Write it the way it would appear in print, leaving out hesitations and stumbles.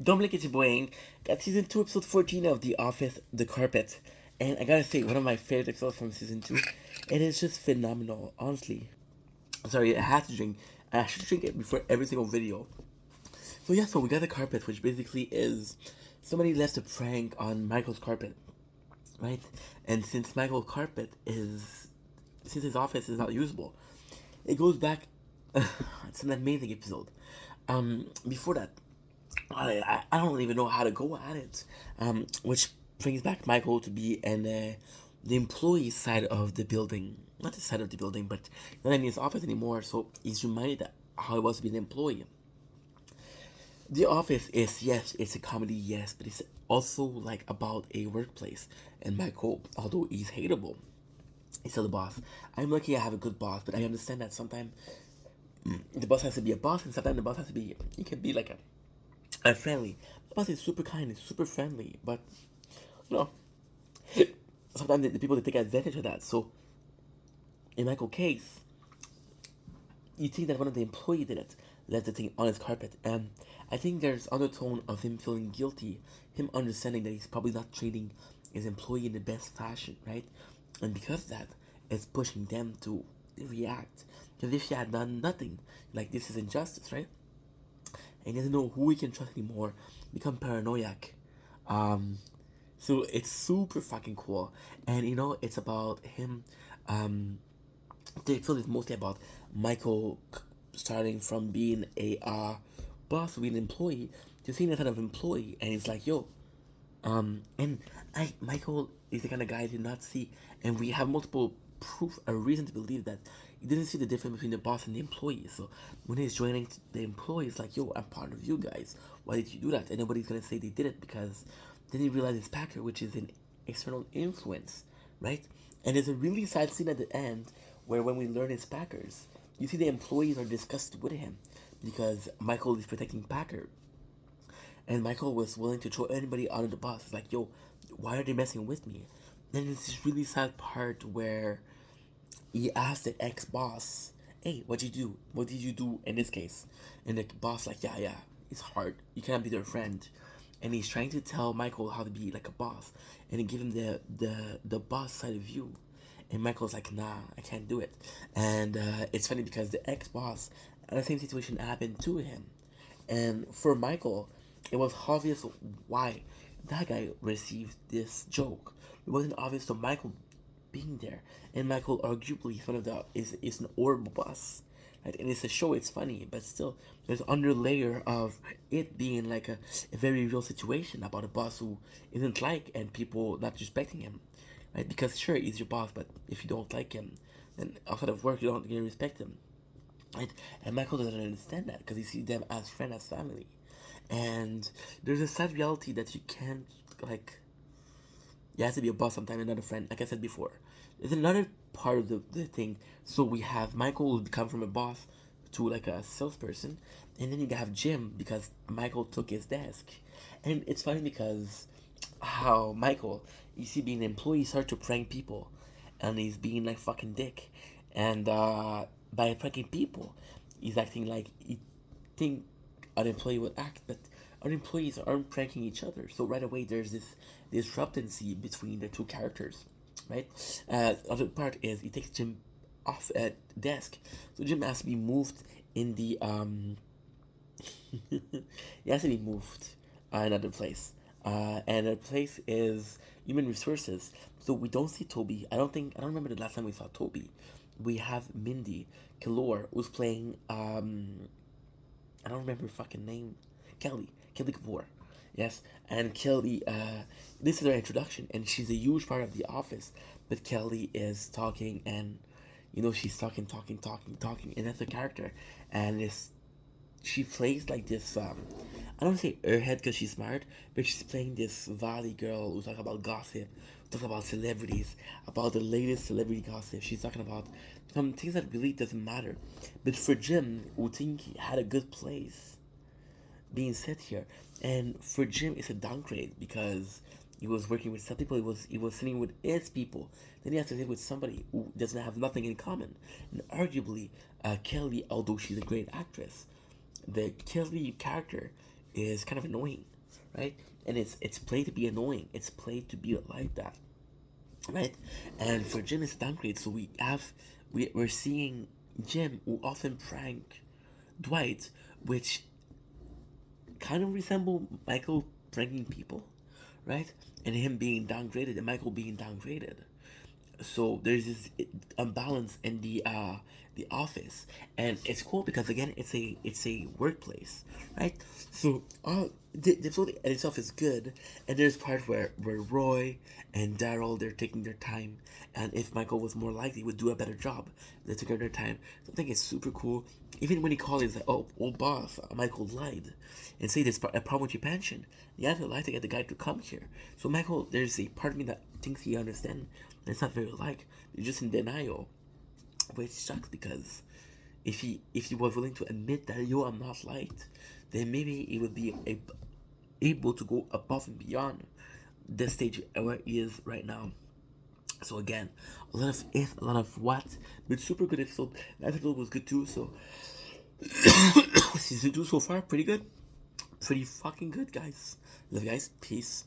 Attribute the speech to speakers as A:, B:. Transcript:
A: Dominic is Boying got season 2, episode 14 of The Office, The Carpet. And I gotta say, one of my favorite episodes from season 2. It is just phenomenal, honestly. Sorry, I had to drink. I should drink it before every single video. So yeah, so we got The Carpet, which basically is somebody left a prank on Michael's carpet, right? And since Michael's carpet is, since his office is not usable, it goes back. It's an amazing episode. Before that, I don't even know how to go at it. Which brings back Michael to be in the employee side of the building, not the side of the building, but not in his office anymore. So he's reminded that how it was to be an employee. The Office is, yes, it's a comedy, yes, but it's also like about a workplace. And Michael, although he's hateable, he's still the boss. I'm lucky I have a good boss, but I understand that sometimes the boss has to be a boss, and sometimes the boss has to be, he can be like a friendly. The boss is super kind, is super friendly, but you know, sometimes the people they take advantage of that. So in Michael's case, you think that one of the employees did it, left the thing on his carpet, and I think there's undertone of him feeling guilty, him understanding that he's probably not treating his employee in the best fashion, right? And because of that, it's pushing them to react. Because if he had done nothing, like this is injustice, right? And he doesn't know who he can trust anymore, become paranoiac. Um, so it's super fucking cool, and it's about him. Um, the episode is mostly about Michael starting from being a boss, being an employee, to seeing that kind of employee, and it's like, yo, and Michael is the kind of guy I did not see, and we have multiple proof, a reason to believe that he didn't see the difference between the boss and the employee. So when he's joining the employees, like, yo, I'm part of you guys. Why did you do that? And nobody's gonna say they did it because then he realizes Packer, which is an external influence, right? And there's a really sad scene at the end where when we learn it's Packers, you see the employees are disgusted with him because Michael is protecting Packer, and Michael was willing to throw anybody under the bus. It's like, yo, why are they messing with me? Then there's this really sad part where he asked the ex boss, hey, what'd you do? What did you do in this case? And the boss, like, yeah, it's hard. You can't be their friend. And he's trying to tell Michael how to be like a boss, and he give him the boss side of view. And Michael's like, nah, I can't do it. And it's funny because the ex boss, the same situation happened to him. And for Michael, it was obvious why that guy received this joke. It wasn't obvious to Michael being there. And Michael arguably is one of the is an horrible boss. Right? And it's a show, it's funny, but still there's under layer of it being like a very real situation about a boss who isn't like and people not respecting him. Right? Because sure he's your boss, but if you don't like him, then outside of work you don't get respect him. Right? And Michael doesn't understand that because he sees them as friend, as family. And there's a sad reality that you can't, like, you have to be a boss sometime and not a friend, like I said before. There's another part of the thing. So we have Michael who become from a boss to like a salesperson, and then you have Jim because Michael took his desk. And it's funny because how Michael, you see, being an employee, start to prank people, and he's being like fucking dick, and by pranking people, he's acting like he think an employee would act, but our employees aren't pranking each other. So right away, there's this discrepancy between the two characters, right? Other part is he takes Jim off at desk, so Jim has to be moved in the he has to be moved another place. And the place is human resources. So we don't see Toby. I don't remember the last time we saw Toby. We have Mindy Kalor, who's playing I don't remember her fucking name. Kelly Kapoor. Yes, and Kelly. This is her introduction, and she's a huge part of the office. But Kelly is talking, and she's talking, and that's the character. And this, she plays like this. I don't say airhead because she's smart, but she's playing this valley girl who talk about gossip, talk about celebrities, about the latest celebrity gossip. She's talking about some things that really doesn't matter. But for Jim, who think he had a good place being set here, and for Jim, it's a downgrade because he was working with some people. He was sitting with his people. Then he has to sit with somebody who doesn't have nothing in common. And arguably, Kelly, although she's a great actress, the Kelly character is kind of annoying, right? And it's played to be annoying. It's played to be like that, right? And for Jim, it's a downgrade. So we're seeing Jim who often prank Dwight, which kind of resemble Michael pranking people, right? And him being downgraded and Michael being downgraded. So there's this imbalance in the office, and it's cool because again it's a workplace, right? So the episode in itself is good, and there's part where Roy and Daryl, they're taking their time, and if Michael was more likely would do a better job. They took their time. So I think it's super cool. Even when he called, he's like, "Oh, old boss, Michael lied, and say there's a problem with your pension. You have to lie to get the guy to come here." So Michael, there's a part of me that thinks he understands. It's not very like, you're just in denial, which sucks because if he was willing to admit that, yo, I'm not liked, then maybe he would be able to go above and beyond the stage where he is right now. So again, a lot of if, a lot of what, but super good episode. That episode was good too. So season 2 so far, pretty good, pretty fucking good, guys. Love you guys. Peace.